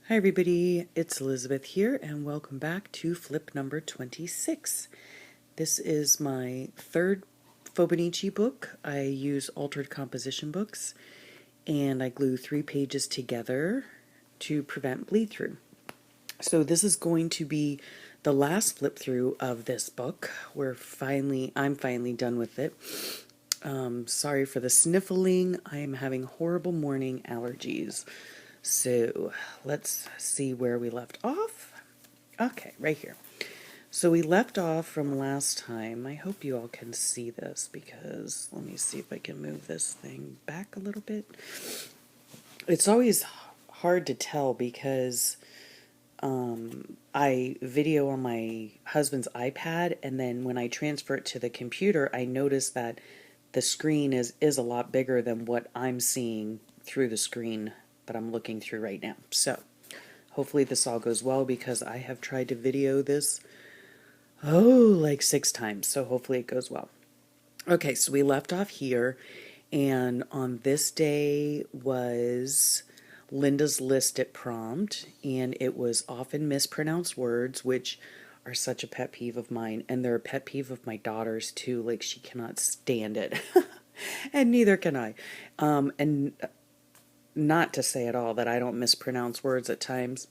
Hi everybody, it's Elizabeth here and welcome back to flip number 26. This is my third Fibonacci book. I use altered composition books and I glue 3 pages together to prevent bleed through. So this is going to be the last flip through of this book. I'm finally done with it. Sorry for the sniffling. I am having horrible morning allergies. So let's see where we left off. Okay, right here. So we left off from last time. I hope you all can see this because let me see if I can move this thing back a little bit. It's always hard to tell because I video on my husband's iPad, and then when I transfer it to the computer, I notice that the screen is a lot bigger than what I'm seeing through the screen that I'm looking through right now. So hopefully this all goes well because I have tried to video this like 6 times, so hopefully it goes well. Okay, so we left off here, and on this day was Linda's list at prompt, and it was often mispronounced words, which are such a pet peeve of mine, and they're a pet peeve of my daughter's too. Like, she cannot stand it. And neither can I. And not to say at all that I don't mispronounce words at times,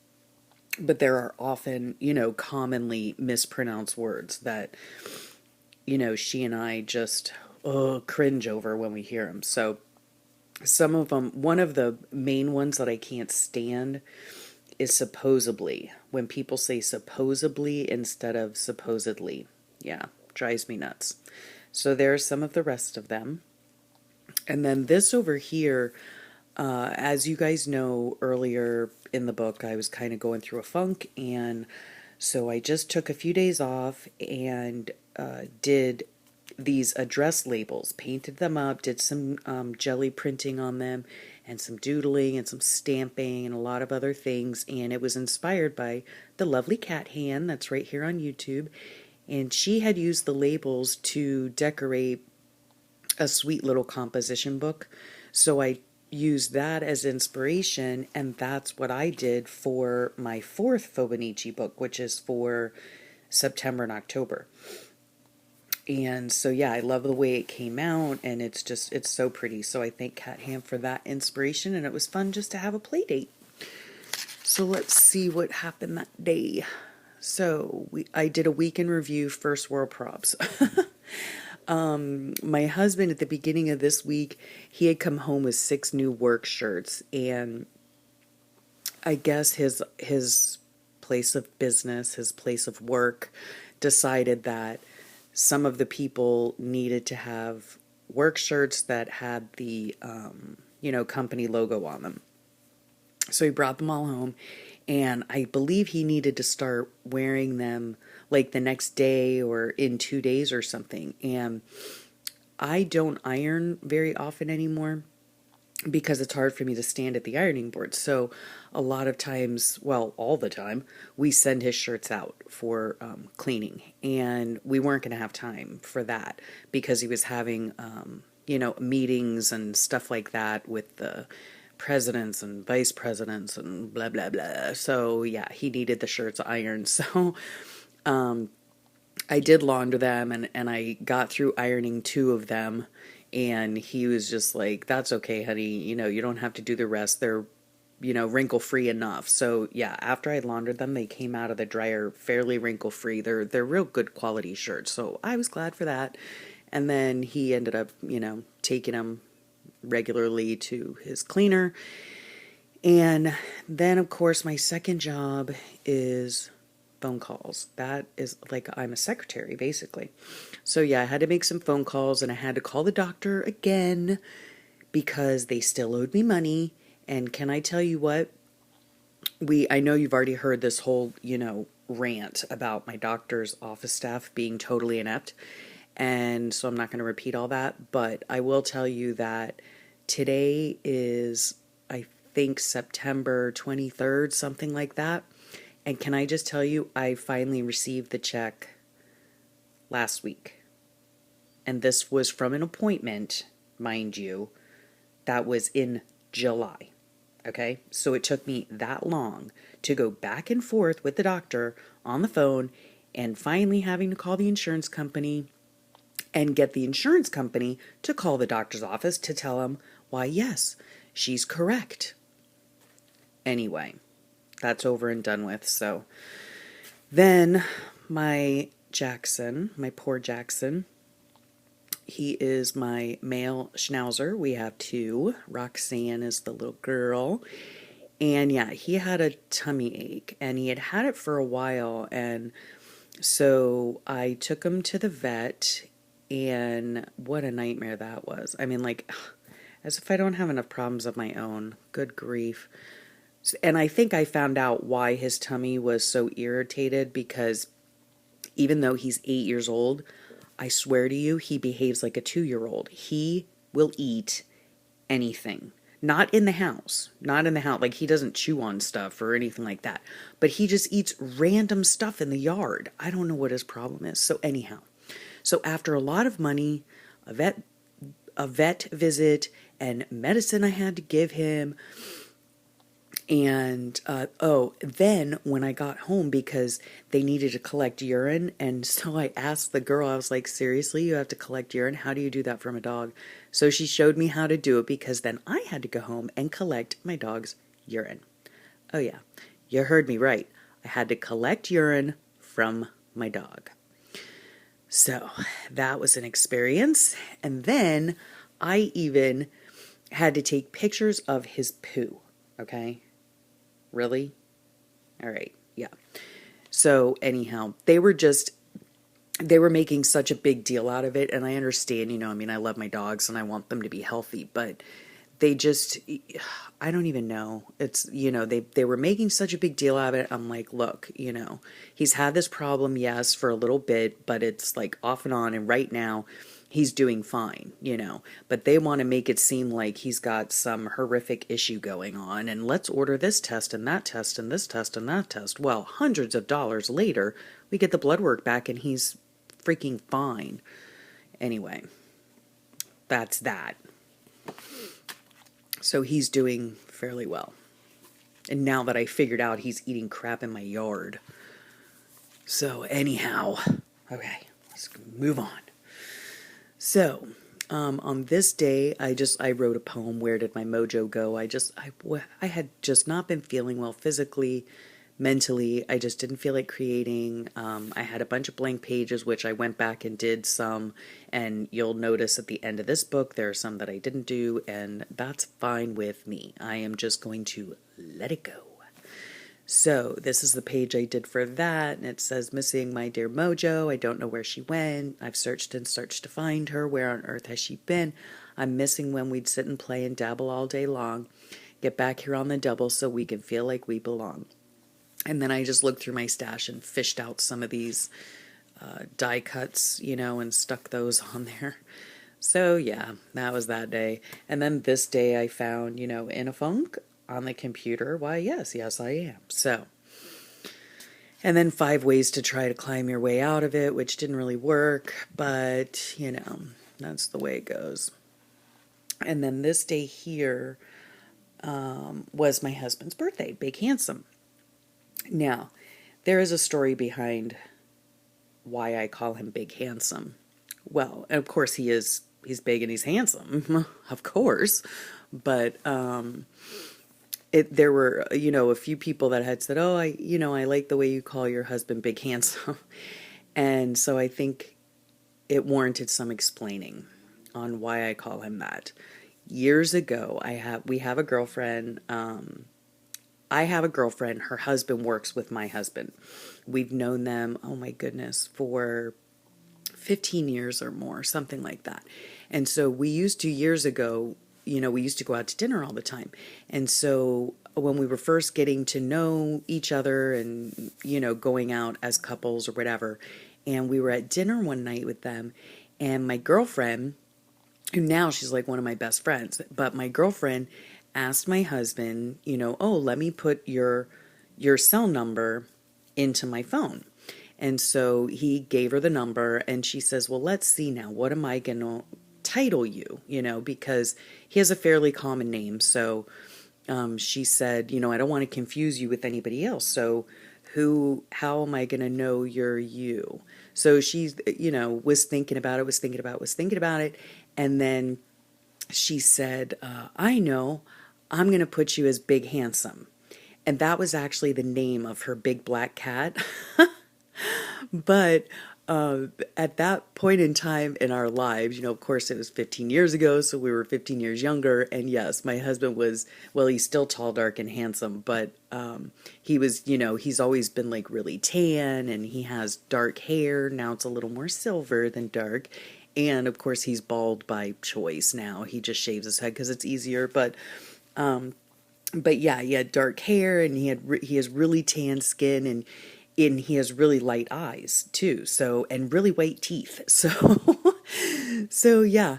but there are often, commonly mispronounced words that, she and I just cringe over when we hear them. So some of them, one of the main ones that I can't stand is supposedly. When people say supposedly instead of supposedly. Yeah, drives me nuts. So there are some of the rest of them. And then this over here, as you guys know, earlier in the book, I was kind of going through a funk, and so I just took a few days off and did these address labels, painted them up, did some jelly printing on them, and some doodling and some stamping and a lot of other things, and it was inspired by the lovely Cat Hand that's right here on YouTube, and she had used the labels to decorate a sweet little composition book, so I used that as inspiration, and that's what I did for my 4th Fibonacci book, which is for September and October. And so yeah, I love the way it came out, and it's so pretty. So I thank Cat Ham for that inspiration, and it was fun just to have a play date. So let's see what happened that day. So I did a week in review, first world props. My husband at the beginning of this week, he had come home with 6 new work shirts, and I guess his place of business, his place of work, decided that some of the people needed to have work shirts that had the company logo on them. So he brought them all home, and I believe he needed to start wearing them like the next day or in 2 days or something. And I don't iron very often anymore because it's hard for me to stand at the ironing board. So a lot of times, well, all the time, we send his shirts out for cleaning, and we weren't going to have time for that because he was having, meetings and stuff like that with the presidents and vice presidents and blah, blah, blah. So yeah, he needed the shirts ironed. So I did launder them, and I got through ironing 2 of them, and he was just like, that's okay, honey, you don't have to do the rest. They're, wrinkle free enough. So yeah, after I laundered them, they came out of the dryer fairly wrinkle free. They're real good quality shirts. So I was glad for that. And then he ended up, taking them regularly to his cleaner. And then of course my second job is phone calls. That is like, I'm a secretary basically. So yeah, I had to make some phone calls, and I had to call the doctor again because they still owed me money. And can I tell you what? I know you've already heard this whole, rant about my doctor's office staff being totally inept. And so I'm not going to repeat all that, but I will tell you that today is, I think, September 23rd, something like that. And can I just tell you, I finally received the check last week. And this was from an appointment, mind you, that was in July. Okay, so it took me that long to go back and forth with the doctor on the phone and finally having to call the insurance company and get the insurance company to call the doctor's office to tell him why, yes, she's correct. Anyway, that's over and done with. So then my Jackson, my poor Jackson, he is my male schnauzer. We have two. Roxanne is the little girl. And yeah, he had a tummy ache and he had it for a while. And so I took him to the vet, and what a nightmare that was. I mean, like, as if I don't have enough problems of my own. Good grief. And I think I found out why his tummy was so irritated, because even though he's 8 years old, I swear to you, he behaves like a 2-year-old. He will eat anything. Not in the house. Not in the house. Like, he doesn't chew on stuff or anything like that. But he just eats random stuff in the yard. I don't know what his problem is. So anyhow. So after a lot of money, a vet visit, and medicine I had to give him, and then when I got home, because they needed to collect urine, and so I asked the girl, I was like, seriously, you have to collect urine? How do you do that from a dog? So she showed me how to do it, because then I had to go home and collect my dog's urine. Oh yeah, you heard me right. I had to collect urine from my dog. So that was an experience. And then I even had to take pictures of his poo. Okay? Really? All right. Yeah. So anyhow, they were making such a big deal out of it. And I understand, I mean, I love my dogs and I want them to be healthy, but they just, I don't even know. It's, they were making such a big deal out of it. I'm like, look, he's had this problem, yes, for a little bit, but it's like off and on. And right now he's doing fine, but they want to make it seem like he's got some horrific issue going on. And let's order this test and that test and this test and that test. Well, hundreds of dollars later, we get the blood work back and he's freaking fine. Anyway, that's that. So he's doing fairly well. And now that I figured out he's eating crap in my yard. So anyhow, okay, let's move on. So, on this day, I wrote a poem, Where Did My Mojo Go? I had just not been feeling well physically, mentally. I just didn't feel like creating. I had a bunch of blank pages, which I went back and did some, and you'll notice at the end of this book, there are some that I didn't do, and that's fine with me. I am just going to let it go. So this is the page I did for that, and it says, missing my dear Mojo. I don't know where she went. I've searched and searched to find her. Where on earth has she been? I'm missing when we'd sit and play and dabble all day long. Get back here on the double so we can feel like we belong. And then I just looked through my stash and fished out some of these die cuts, and stuck those on there. So yeah, that was that day. And then this day I found, in a funk on the computer. Why, yes, I am. So, and then 5 ways to try to climb your way out of it, which didn't really work, but, that's the way it goes. And then this day here was my husband's birthday, Big Handsome. Now, there is a story behind why I call him Big Handsome. Well, of course he's big and he's handsome, of course, but there were, a few people that had said, oh, I like the way you call your husband Big Handsome. And so I think it warranted some explaining on why I call him that. Years ago, we have a girlfriend. I have a girlfriend. Her husband works with my husband. We've known them, oh my goodness, for 15 years or more, something like that. And so we used to, years ago, we used to go out to dinner all the time. And so when we were first getting to know each other and, going out as couples or whatever, and we were at dinner one night with them, and my girlfriend, who now she's like one of my best friends, but my girlfriend asked my husband, oh, let me put your cell number into my phone. And so he gave her the number, and she says, well, let's see now, what am I going to title you, because he has a fairly common name. So she said, I don't want to confuse you with anybody else. So how am I going to know you're you? So she's, was thinking about it, was thinking about it. And then she said, I know, I'm going to put you as Big Handsome. And that was actually the name of her big black cat. But at that point in time in our lives, of course, it was 15 years ago, so we were 15 years younger. And yes, my husband was, well, he's still tall, dark, and handsome, but he was, he's always been like really tan, and he has dark hair. Now it's a little more silver than dark. And of course, he's bald by choice now. He just shaves his head because it's easier. But yeah, he had dark hair, and he has really tan skin, and he has really light eyes too. So, and really white teeth. So, so yeah.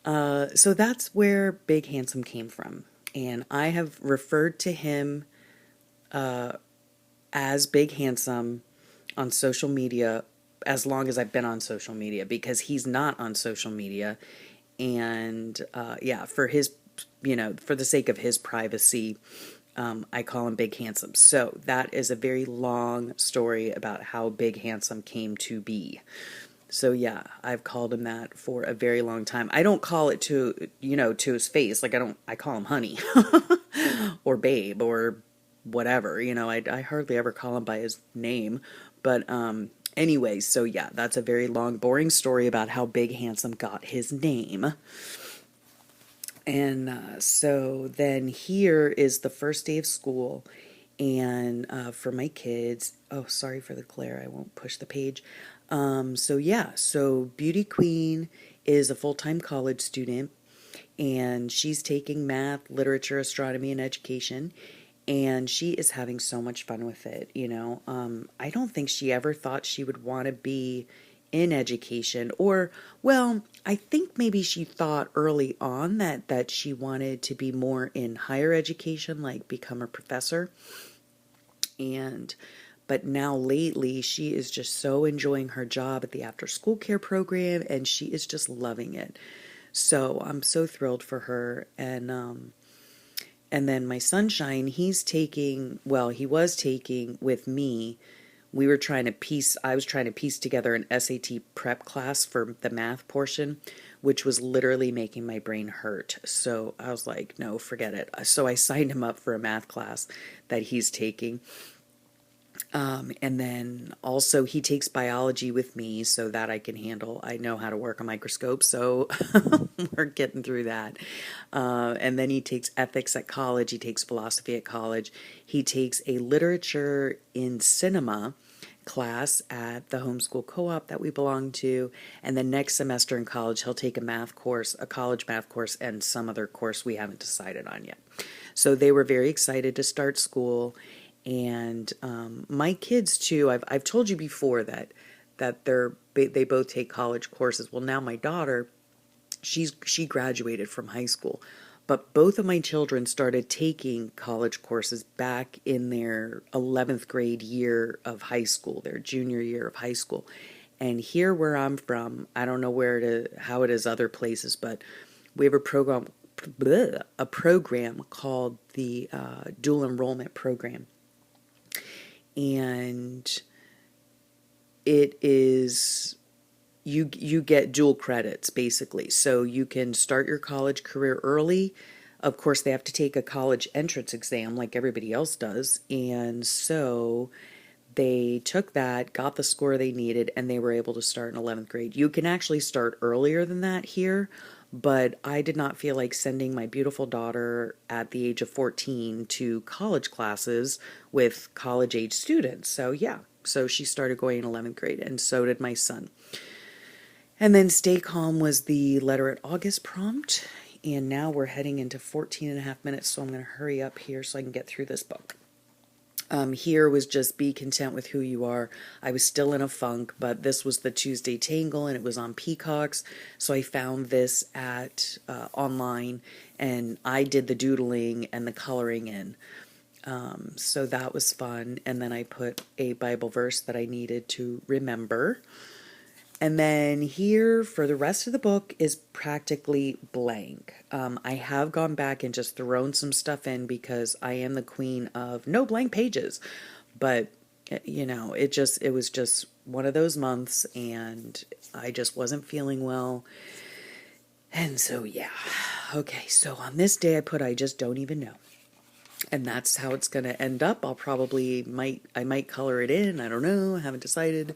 So that's where Big Handsome came from, and I have referred to him as Big Handsome on social media as long as I've been on social media, because he's not on social media, and yeah, for his, for the sake of his privacy, I call him Big Handsome. So that is a very long story about how Big Handsome came to be. So yeah, I've called him that for a very long time. I don't call it to his face. Like I call him honey or babe or whatever. I hardly ever call him by his name. But anyway, so yeah, that's a very long, boring story about how Big Handsome got his name. And so then here is the first day of school, and for my kids, oh, sorry for the glare, I won't push the page. So yeah, so Beauty Queen is a full-time college student, and she's taking math, literature, astronomy, and education, and she is having so much fun with it. I don't think she ever thought she would want to be in education, or, well, I think maybe she thought early on that she wanted to be more in higher education, like become a professor. But now lately she is just so enjoying her job at the after school care program, and she is just loving it. So I'm so thrilled for her. And then my sunshine, he was taking with me. I was trying to piece together an SAT prep class for the math portion, which was literally making my brain hurt. So I was like, no, forget it. So I signed him up for a math class that he's taking. And then also he takes biology with me so that I can handle, I know how to work a microscope, so we're getting through that. And then he takes ethics at college, he takes philosophy at college, he takes a literature in cinema class at the homeschool co-op that we belong to, and then next semester in college he'll take a college math course, and some other course we haven't decided on yet. So they were very excited to start school. And my kids too, I've told you before that they both take college courses. Well, now my daughter, she graduated from high school, but both of my children started taking college courses back in their 11th grade year of high school, their junior year of high school. And here where I'm from, I don't know how it is other places, but we have a program called the dual enrollment program. And it is, you get dual credits basically, so you can start your college career early. Of course, they have to take a college entrance exam like everybody else does, and so they took that, got the score they needed, and they were able to start in 11th grade. You can actually start earlier than that here, but I did not feel like sending my beautiful daughter at the age of 14 to college classes with college-age students. So yeah, so she started going in 11th grade, and so did my son. And then Stay Calm was the letter at August prompt, and now we're heading into 14 and a half minutes, so I'm going to hurry up here so I can get through this book. Here was just be content with who you are. I was still in a funk, but this was the Tuesday Tangle, and it was on Peacocks, so I found this at online, and I did the doodling and the coloring in. So that was fun, and then I put a Bible verse that I needed to remember. And then here for the rest of the book is practically blank. I have gone back and just thrown some stuff in because I am the queen of no blank pages. But you know, it was just one of those months and I just wasn't feeling well. And so yeah. Okay, so on this day I put I just don't even know. And that's how it's going to end up. I might color it in. I don't know. I haven't decided.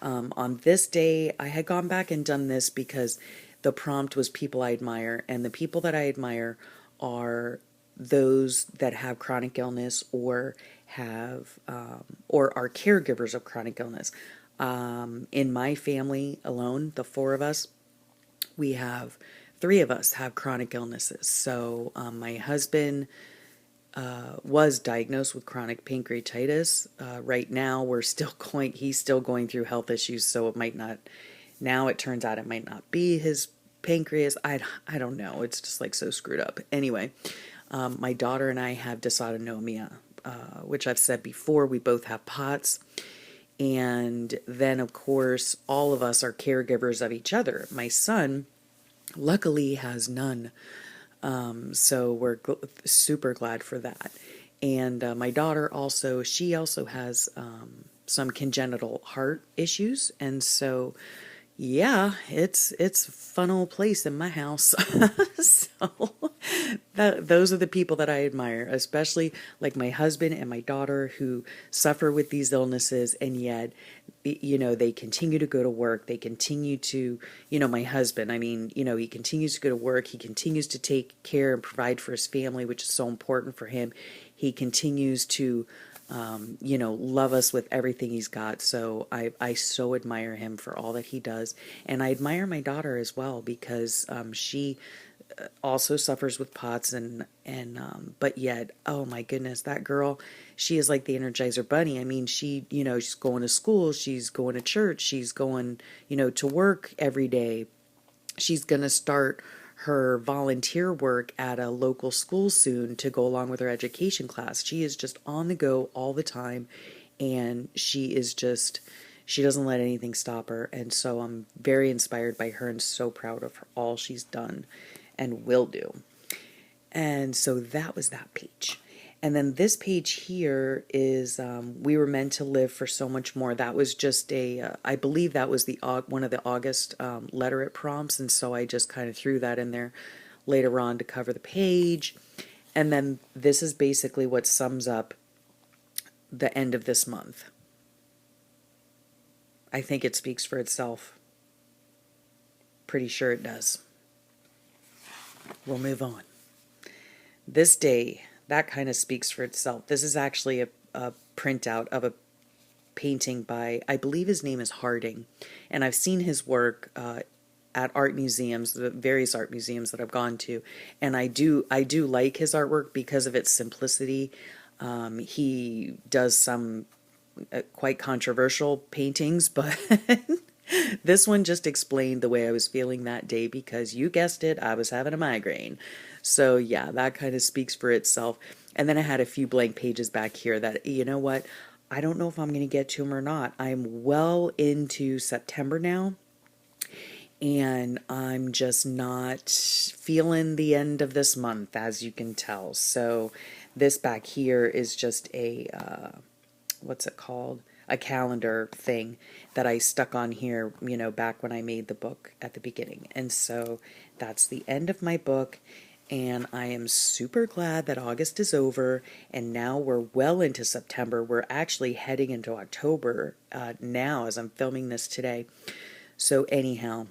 On this day, I had gone back and done this because the prompt was people I admire. And the people that I admire are those that have chronic illness or or are caregivers of chronic illness. In my family alone, the four of us, we have three of us have chronic illnesses. So my husband was diagnosed with chronic pancreatitis. Right now, he's still going through health issues, so it might not, now it turns out it might not be his pancreas. I don't know. It's just like so screwed up. Anyway, my daughter and I have dysautonomia, which I've said before, we both have POTS. And then, of course, all of us are caregivers of each other. My son, luckily, has none. So we're super glad for that. And my daughter she also has some congenital heart issues. And so, yeah, it's a fun old place in my house. So those are the people that I admire, especially like my husband and my daughter who suffer with these illnesses, and yet, you know, they continue to go to work. They continue to, you know, my husband, I mean, you know, he continues to go to work. He continues to take care and provide for his family, which is so important for him. He continues to, you know, love us with everything he's got. So I so admire him for all that he does. And I admire my daughter as well because she also suffers with POTS but yet, oh my goodness, that girl, she is like the Energizer Bunny. I mean, she, you know, she's going to school, she's going to church, she's going, you know, to work every day. She's going to start her volunteer work at a local school soon to go along with her education class. She is just on the go all the time, and she doesn't let anything stop her. And so I'm very inspired by her and so proud of all she's done and will do. And so that was that page. And then this page here is We Were Meant to Live for So Much More. That was just I believe that was one of the August Letter-It prompts, and so I just kind of threw that in there later on to cover the page. And then this is basically what sums up the end of this month. I think it speaks for itself. Pretty sure it does. We'll move on. This day, that kind of speaks for itself. This is actually a printout of a painting by, I believe his name is Harding. And I've seen his work at art museums, the various art museums that I've gone to. And I do like his artwork because of its simplicity. He does some quite controversial paintings, but this one just explained the way I was feeling that day because you guessed it, I was having a migraine. So yeah, that kind of speaks for itself. And then I had a few blank pages back here that, you know what, I don't know if I'm going to get to them or not. I'm well into September now, and I'm just not feeling the end of this month, as you can tell. So this back here is just a, what's it called? A calendar thing that I stuck on here, you know, back when I made the book at the beginning. And so that's the end of my book. And I am super glad that August is over, and now we're well into September. We're actually heading into October now as I'm filming this today. So anyhow,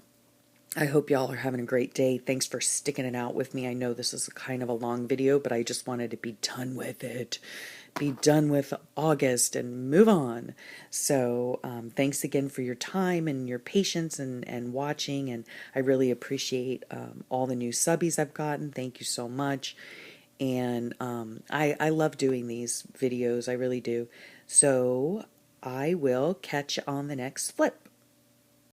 I hope y'all are having a great day. Thanks for sticking it out with me. I know this is kind of a long video, but I just wanted to be done with it. Be done with August and move on. So thanks again for your time and your patience and watching. And I really appreciate all the new subbies I've gotten. Thank you so much. And I love doing these videos. I really do. So I will catch you on the next flip.